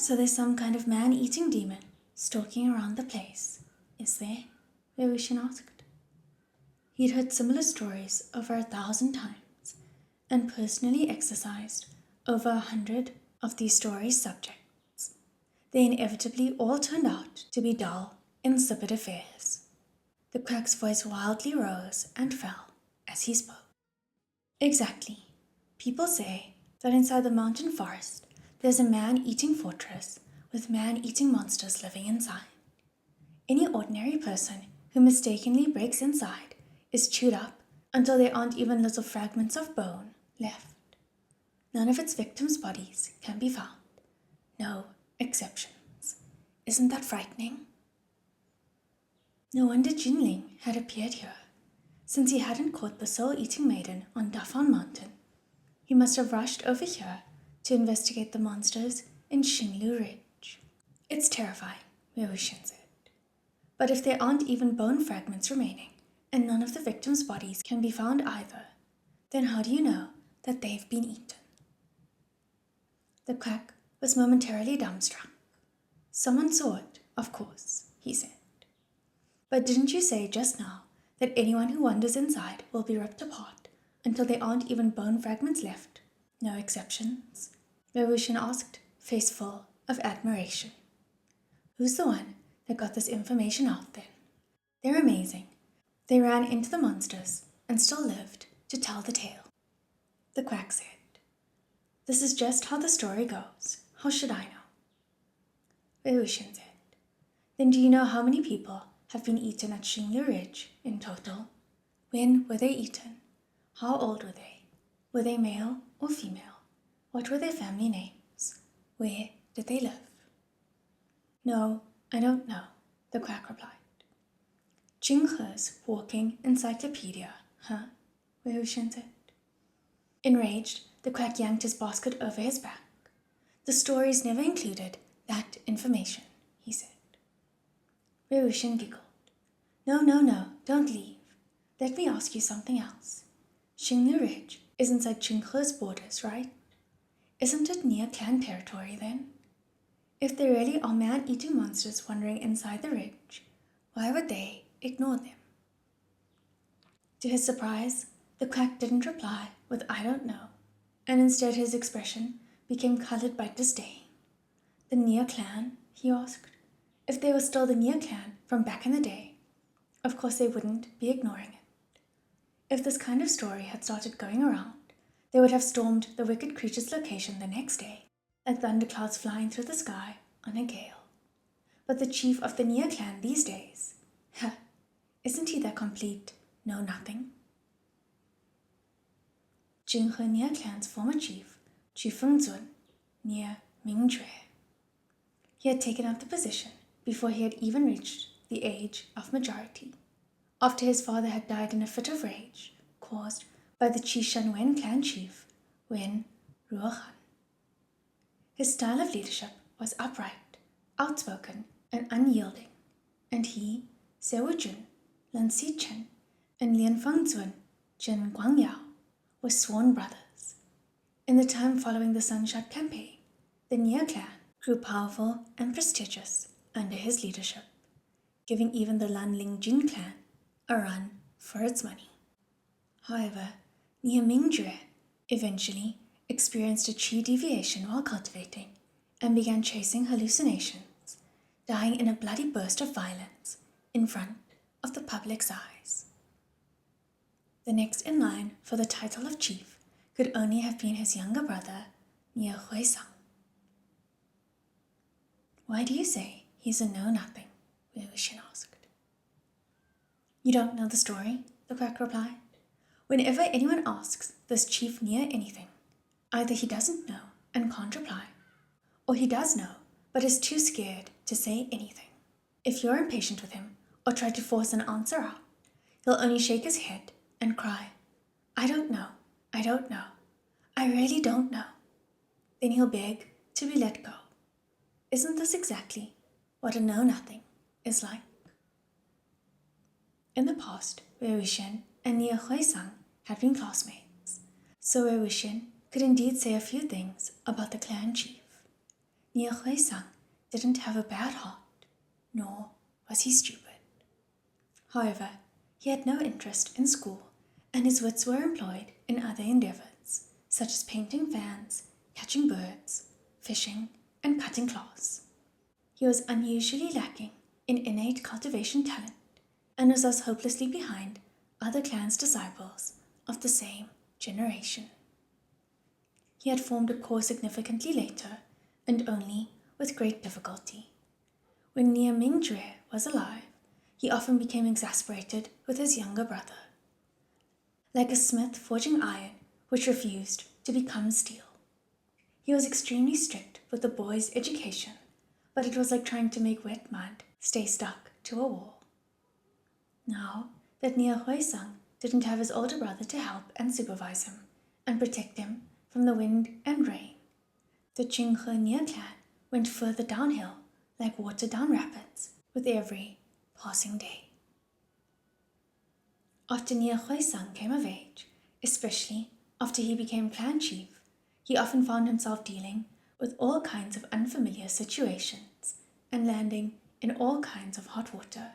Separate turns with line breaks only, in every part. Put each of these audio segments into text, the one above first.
So there's some kind of man-eating demon stalking around the place, is there? Wei Wuxian asked. He'd heard similar stories over 1,000 times and personally exercised over 100 of these stories' subjects. They inevitably all turned out to be dull, insipid affairs. The quack's voice wildly rose and fell as he spoke. Exactly. People say that inside the mountain forest there's a man-eating fortress with man-eating monsters living inside. Any ordinary person who mistakenly breaks inside is chewed up until there aren't even little fragments of bone left. None of its victims' bodies can be found. No exceptions. Isn't that frightening? No wonder Jinling had appeared here. Since he hadn't caught the soul-eating maiden on Dafan Mountain, he must have rushed over here to investigate the monsters in Xinglu Ridge. It's terrifying, Wei Wuxian said. But if there aren't even bone fragments remaining, and none of the victims' bodies can be found either, then how do you know that they've been eaten? The quack was momentarily dumbstruck. Someone saw it, of course, he said. But didn't you say just now that anyone who wanders inside will be ripped apart until there aren't even bone fragments left? No exceptions? Wei Wuxian asked, face full of admiration. Who's the one that got this information out then? They're amazing. They ran into the monsters and still lived to tell the tale. The quack said, This is just how the story goes. How should I know? Wei Wuxian said, Then do you know how many people have been eaten at Xinglu Ridge in total? When were they eaten? How old were they? Were they male or female? What were their family names? Where did they live? No, I don't know, the quack replied. Jinghe's walking encyclopedia, huh? Wei Wuxian said. Enraged, the quack yanked his basket over his back. The stories never included that information, he said. Wei Wuxian giggled. No, don't leave. Let me ask you something else. Xinglu Ridge is inside Jinghe's borders, right? Isn't it near clan territory then? If there really are man-eating monsters wandering inside the ridge, why would they ignore them? To his surprise, the quack didn't reply with I don't know, and instead his expression became colored by disdain. The Nia clan? He asked. If they were still the Nia clan from back in the day, of course they wouldn't be ignoring it. If this kind of story had started going around, they would have stormed the wicked creature's location the next day, like thunderclouds flying through the sky on a gale. But the chief of the Nia clan these days, isn't he the complete know-nothing? Jinghe Nia clan's former chief, Chu Fengzun, near Mingjue. He had taken up the position before he had even reached the age of majority, after his father had died in a fit of rage caused by the Qishan Wen clan chief, Wen Ruohan. His style of leadership was upright, outspoken, and unyielding, and he, Xie Wujun, Lin Xichen, and Lian Fengzun, Jin Guangyao, were sworn brothers. In the time following the Sunshot campaign, the Nia clan grew powerful and prestigious under his leadership, giving even the Lanling Jin clan a run for its money. However, Nia Mingjue eventually experienced a chi deviation while cultivating and began chasing hallucinations, dying in a bloody burst of violence in front of the public's eyes. The next in line for the title of chief could only have been his younger brother, Nia Huisang. Why do you say he's a know-nothing? Wei Wuxian asked. You don't know the story, the quack replied. Whenever anyone asks this chief Nia anything, either he doesn't know and can't reply, or he does know but is too scared to say anything. If you're impatient with him or try to force an answer out, he'll only shake his head and cry, I don't know, I really don't know. Then he'll beg to be let go. Isn't this exactly what a know-nothing is like? In the past, Wei Wuxian and Nia Huisang had been classmates, so Wei Wuxian could indeed say a few things about the clan chief. Nia Huisang didn't have a bad heart, nor was he stupid. However, he had no interest in school, and his wits were employed in other endeavors, such as painting fans, catching birds, fishing, and cutting cloths. He was unusually lacking in innate cultivation talent, and was thus hopelessly behind other clan's disciples of the same generation. He had formed a core significantly later, and only with great difficulty. When Nia Mingjue was alive, he often became exasperated with his younger brother, like a smith forging iron which refused to become steel. He was extremely strict with the boy's education, but it was like trying to make wet mud stay stuck to a wall. Now that Nia Huisang didn't have his older brother to help and supervise him and protect him from the wind and rain, the Qinghe Nia clan went further downhill like water down rapids with every passing day. After Nia Huisang came of age, especially after he became clan chief, he often found himself dealing with all kinds of unfamiliar situations and landing in all kinds of hot water.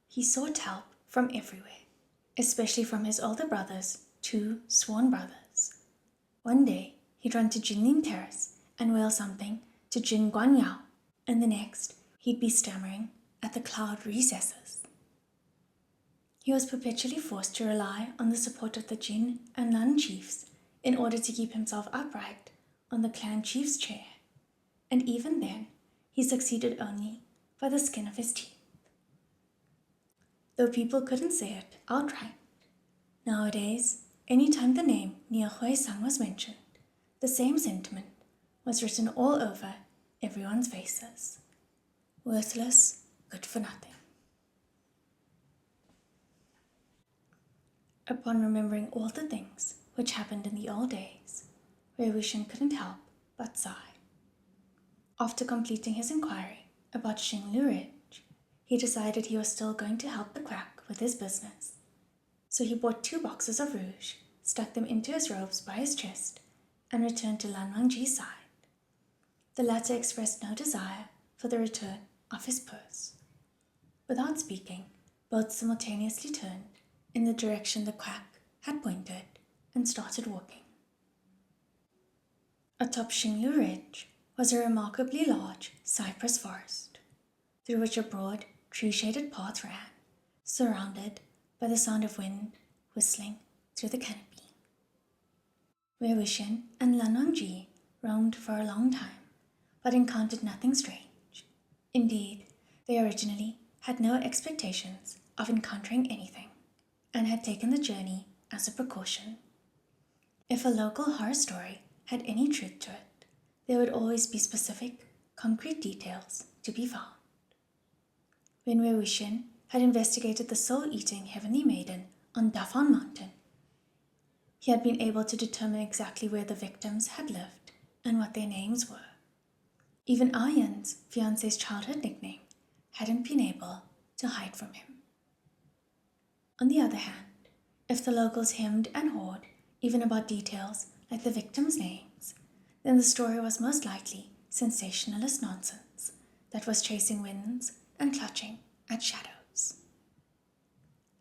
He sought help from everywhere, especially from his older brother's 2 sworn brothers. One day, he'd run to Jinling Terrace and wail something to Jin Guanyao, and the next, he'd be stammering at the cloud recesses. He was perpetually forced to rely on the support of the Jin and Lan chiefs in order to keep himself upright on the clan chief's chair, and even then, he succeeded only by the skin of his teeth. Though people couldn't say it outright, nowadays, any time the name Nia Huisang was mentioned, the same sentiment was written all over everyone's faces. Worthless, good for nothing. Upon remembering all the things which happened in the old days, Wei Wuxian couldn't help but sigh. After completing his inquiry about Xinglu Ridge, he decided he was still going to help the quack with his business. So he bought 2 boxes of rouge, stuck them into his robes by his chest, and returned to Lan Wangji's side. The latter expressed no desire for the return of his purse. Without speaking, both simultaneously turned in the direction the quack had pointed and started walking. Atop Xinglu Ridge was a remarkably large cypress forest, through which a broad, tree-shaded path ran, surrounded by the sound of wind whistling through the canopy. Wei Wuxian and Lan Wangji roamed for a long time, but encountered nothing strange. Indeed, they originally had no expectations of encountering anything, and had taken the journey as a precaution. If a local horror story had any truth to it, there would always be specific, concrete details to be found. When Wei Wuxian had investigated the soul-eating heavenly maiden on Dafan Mountain, he had been able to determine exactly where the victims had lived and what their names were. Even Ayan's fiancé's childhood nickname hadn't been able to hide from him. On the other hand, if the locals hemmed and hawed even about details like the victims' names, then the story was most likely sensationalist nonsense that was chasing winds and clutching at shadows.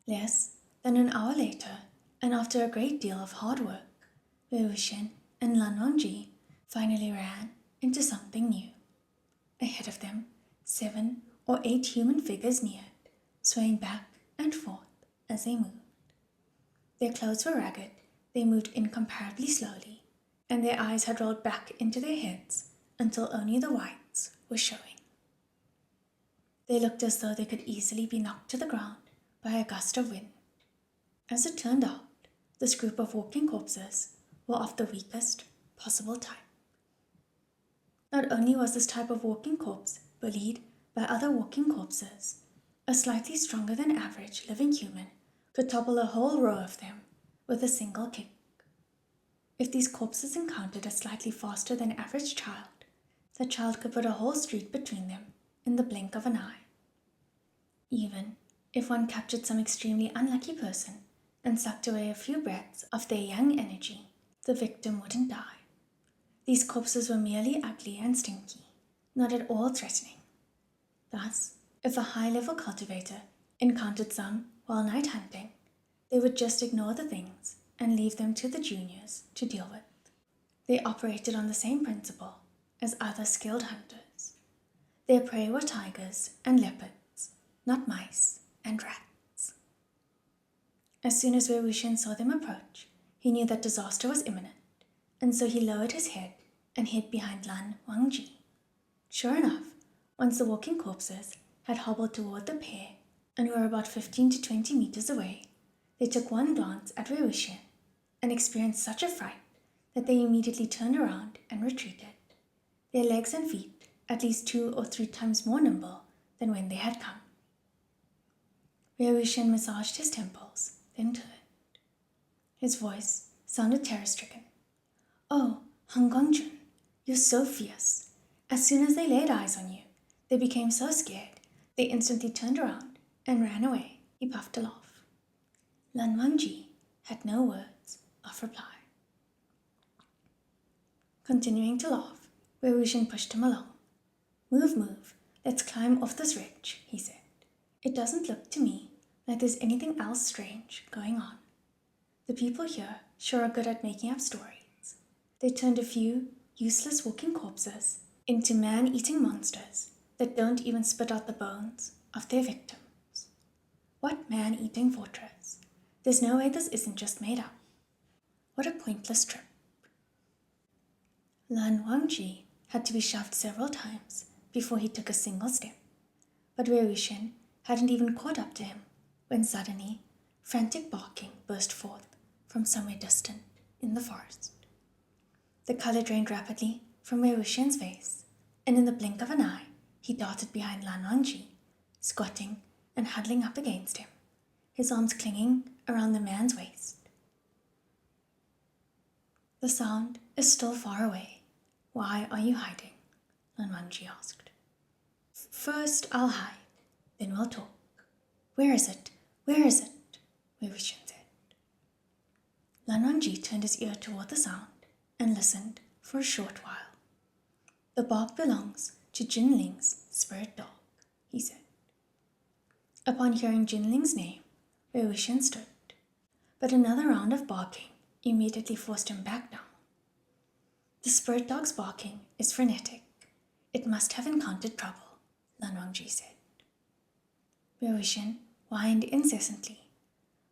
Less than an hour later, and after a great deal of hard work, Wei Wuxian and Lan Wangji finally ran into something new. Ahead of them, 7 or 8 human figures neared, swaying back and forth as they moved. Their clothes were ragged, they moved incomparably slowly, and their eyes had rolled back into their heads until only the whites were showing. They looked as though they could easily be knocked to the ground by a gust of wind. As it turned out, this group of walking corpses were of the weakest possible type. Not only was this type of walking corpse bullied by other walking corpses, a slightly stronger than average living human could topple a whole row of them with a single kick. If these corpses encountered a slightly faster than average child, the child could put a whole street between them in the blink of an eye. Even if one captured some extremely unlucky person and sucked away a few breaths of their young energy, the victim wouldn't die. These corpses were merely ugly and stinky, not at all threatening. Thus, if a high-level cultivator encountered some while night hunting, they would just ignore the things and leave them to the juniors to deal with. They operated on the same principle as other skilled hunters. Their prey were tigers and leopards, not mice and rats. As soon as Wei Wuxian saw them approach, he knew that disaster was imminent, and so he lowered his head and hid behind Lan Wangji. Sure enough, once the walking corpses had hobbled toward the pair and were about 15 to 20 meters away, they took one glance at Wei Wuxian and experienced such a fright that they immediately turned around and retreated, their legs and feet at least 2 or 3 times more nimble than when they had come. Wei Wuxian massaged his temples, then turned. His voice sounded terror-stricken. "Oh, Han Gongjun, you're so fierce. As soon as they laid eyes on you, they became so scared, they instantly turned around and ran away," he puffed a laugh. Lan Wangji had no words of reply. Continuing to laugh, Wei Wuxian pushed him along. Move, let's climb off this ridge," he said. "It doesn't look to me like there's anything else strange going on. The people here sure are good at making up stories. They turned a few useless walking corpses into man-eating monsters that don't even spit out the bones of their victims. What man-eating fortress? There's no way this isn't just made up. What a pointless trip." Lan Wangji had to be shoved several times before he took a single step, but Wei Wuxian hadn't even caught up to him when suddenly frantic barking burst forth from somewhere distant in the forest. The color drained rapidly from Wei Wuxian's face, and in the blink of an eye, he darted behind Lan Wangji, squatting and huddling up against him, his arms clinging around the man's waist. "The sound is still far away. Why are you hiding?" Lan Wangji asked. "First I'll hide, then we'll talk. Where is it? Where is it?" Wei Wuxian said. Lan Wangji turned his ear toward the sound and listened for a short while. "The bark belongs to Jinling's spirit dog," he said. Upon hearing Jinling's name, Wei Wuxian stood, but another round of barking immediately forced him back down. "The spirit dog's barking is frenetic. It must have encountered trouble," Lan Wangji said. Wei Wuxian whined incessantly,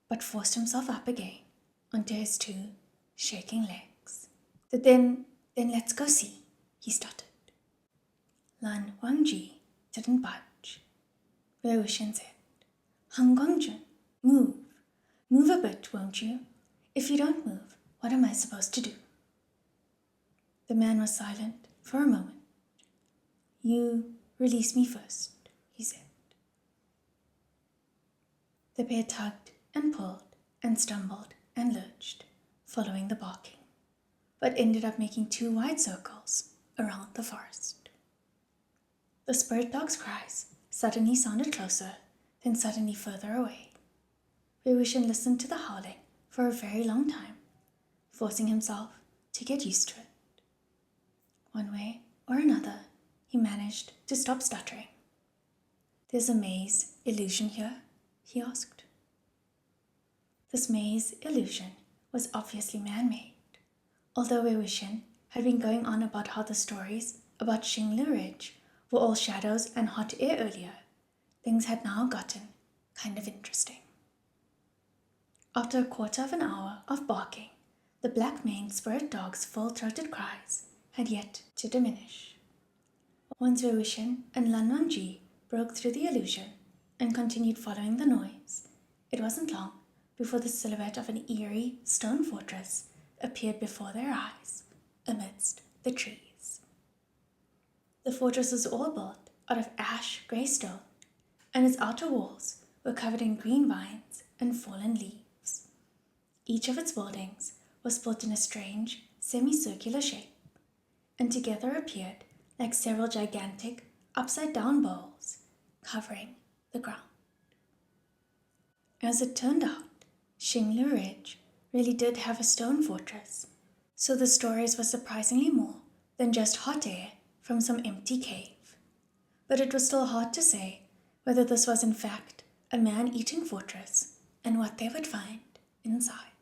but forced himself up again onto his 2 shaking legs. Then let's go see," he stuttered. Lan Wangji didn't budge. Wei Wuxian said, "Han Gongjun, move. Move a bit, won't you? If you don't move, what am I supposed to do?" The man was silent for a moment. "You release me first," he said. The pair tugged and pulled and stumbled and lurched, following the barking, but ended up making 2 wide circles around the forest. The spirit dog's cries suddenly sounded closer, then suddenly further away. Wei Wuxian listened to the howling for a very long time, forcing himself to get used to it. One way or another, he managed to stop stuttering. "There's a maze illusion here?" he asked. This maze illusion was obviously man-made. Although Wei Wuxian had been going on about how the stories about Xinglu Ridge were all shadows and hot air earlier, things had now gotten kind of interesting. After a quarter of an hour of barking, the black-maned spirit dog's full-throated cries had yet to diminish. Once Wei Wuxian and Lan Wangji broke through the illusion and continued following the noise, it wasn't long before the silhouette of an eerie stone fortress appeared before their eyes amidst the trees. The fortress was all built out of ash-grey stone, and its outer walls were covered in green vines and fallen leaves. Each of its buildings was built in a strange, semicircular shape, and together appeared like several gigantic, upside-down bowls covering the ground. As it turned out, Xinglu Ridge really did have a stone fortress, so the stories were surprisingly more than just hot air from some empty cave. But it was still hard to say whether this was in fact a man-eating fortress and what they would find inside.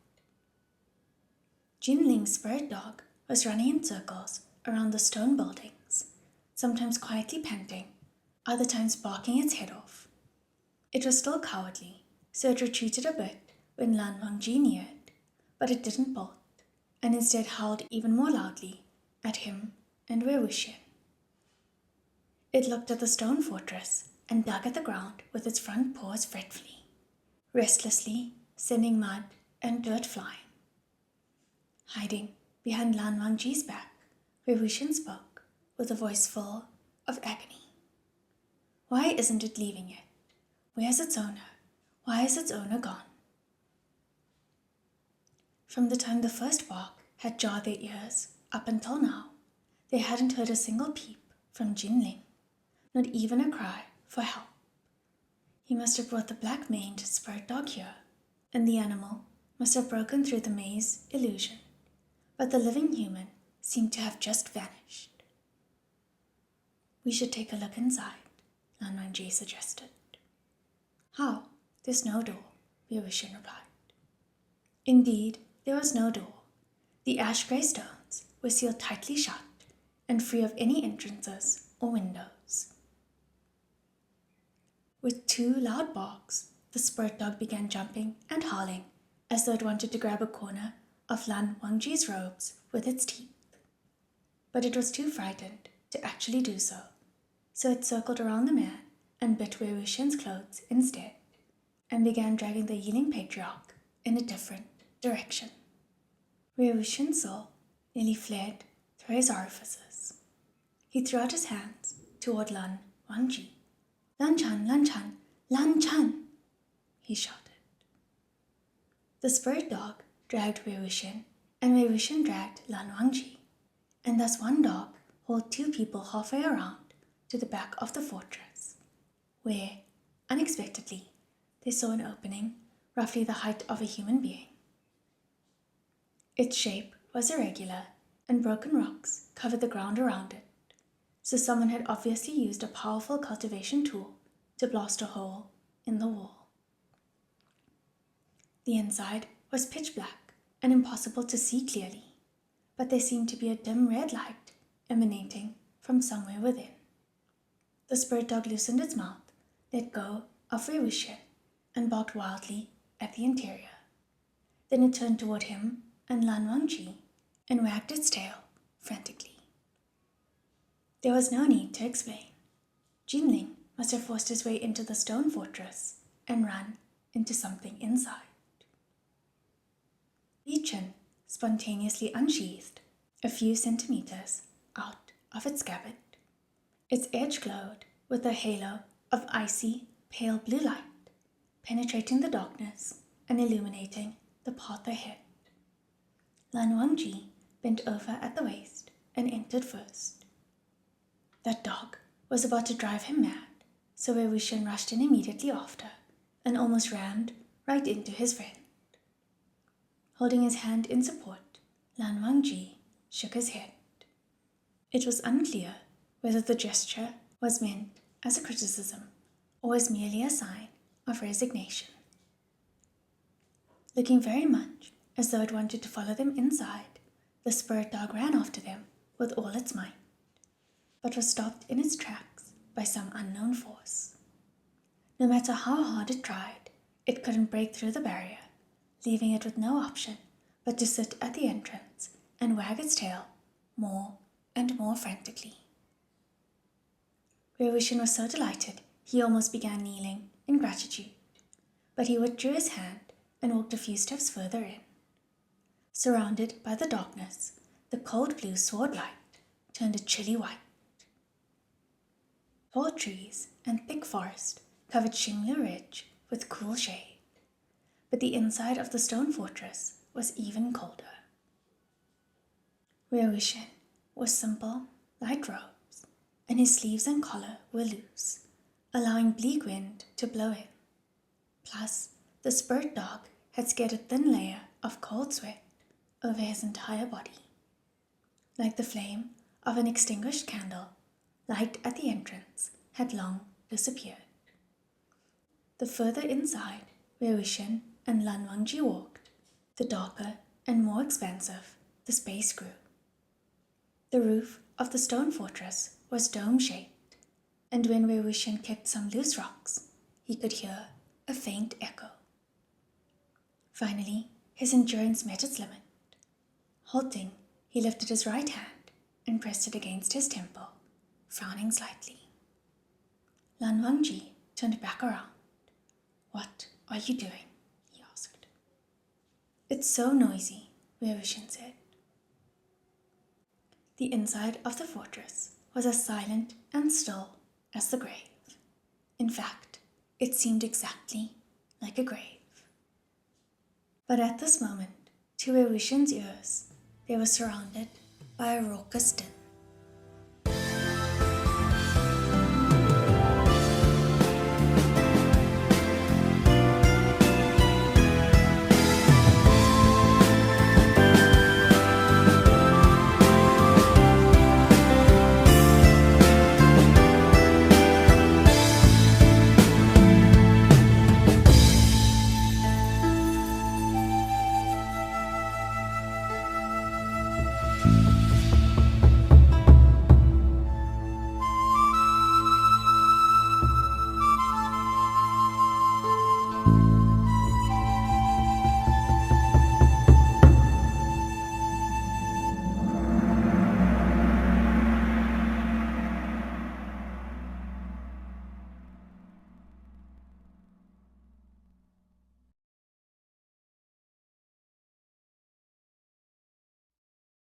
Jinling's spirit dog was running in circles around the stone buildings, sometimes quietly panting, other times barking its head off. It was still cowardly, so it retreated a bit when Lan Wangji neared, but it didn't bolt, and instead howled even more loudly at him and Wei Wuxian. It looked at the stone fortress and dug at the ground with its front paws fretfully, restlessly sending mud and dirt flying. Hiding behind Lan Wangji's back, Wei Wuxian spoke with a voice full of agony. Why isn't it leaving yet? Where's its owner? Why is its owner gone? From the time the first bark had jarred their ears up until now, they hadn't heard a single peep from Jinling, not even a cry for help. He must have brought the black-maned spirit dog here, and the animal must have broken through the maze illusion, but the living human seemed to have just vanished. We should take a look inside, Lan Wangji suggested. How? There's no door, Wei Wuxian replied. Indeed, there was no door. The ash-grey stones were sealed tightly shut and free of any entrances or windows. With 2 loud barks, the spirit dog began jumping and howling as though it wanted to grab a corner of Lan Wangji's robes with its teeth. But it was too frightened to actually do so, so it circled around the man and bit Wei Wuxian's clothes instead, and began dragging the yielding patriarch in a different direction. Wei Wuxian's soul nearly fled through his orifices. He threw out his hands toward Lan Wangji. Lan Chan, Lan Chan, Lan Chan, he shouted. The spirit dog dragged Wei Wuxian, and Wei Wuxian dragged Lan Wangji, and thus one dog hauled 2 people halfway around to the back of the fortress, where, unexpectedly, they saw an opening roughly the height of a human being. Its shape was irregular, and broken rocks covered the ground around it, so someone had obviously used a powerful cultivation tool to blast a hole in the wall. The inside was pitch black and impossible to see clearly, but there seemed to be a dim red light emanating from somewhere within. The spirit dog loosened its mouth, let go of Wei Wuxian, and barked wildly at the interior. Then it turned toward him and Lan Wangji and wagged its tail frantically. There was no need to explain. Jinling must have forced his way into the stone fortress and run into something inside. Li Chen spontaneously unsheathed a few centimeters out of its scabbard. Its edge glowed with a halo of icy, pale blue light, penetrating the darkness and illuminating the path ahead. Lan Wangji bent over at the waist and entered first. That dog was about to drive him mad, so Wei Wuxian rushed in immediately after and almost rammed right into his friend. Holding his hand in support, Lan Wangji shook his head. It was unclear whether the gesture was meant as a criticism or was merely a sign of resignation. Looking very much as though it wanted to follow them inside, the spirit dog ran after them with all its might, but was stopped in its tracks by some unknown force. No matter how hard it tried, it couldn't break through the barrier, leaving it with no option but to sit at the entrance and wag its tail more and more frantically. Wei Wuxian was so delighted he almost began kneeling in gratitude, but he withdrew his hand and walked a few steps further in. Surrounded by the darkness, the cold blue sword light turned a chilly white. Tall trees and thick forest covered Xinglu Ridge with cool shade, but the inside of the stone fortress was even colder. Wei Wuxian wore simple, light robes, and his sleeves and collar were loose, allowing bleak wind to blow in. Plus, the spirit dog had scared a thin layer of cold sweat over his entire body. Like the flame of an extinguished candle, light at the entrance had long disappeared. The further inside where Wishen and Lan Wangji walked, the darker and more expansive the space grew. The roof of the stone fortress was dome-shaped, and when Wei Wuxian kicked some loose rocks, he could hear a faint echo. Finally, his endurance met its limit. Halting, he lifted his right hand and pressed it against his temple, frowning slightly. Lan Wangji turned back around. "What are you doing?" he asked. "It's so noisy," Wei Wuxian said. The inside of the fortress was as silent and still as the grave. In fact, it seemed exactly like a grave. But at this moment, to Wei Wuxian's ears, they were surrounded by a raucous din.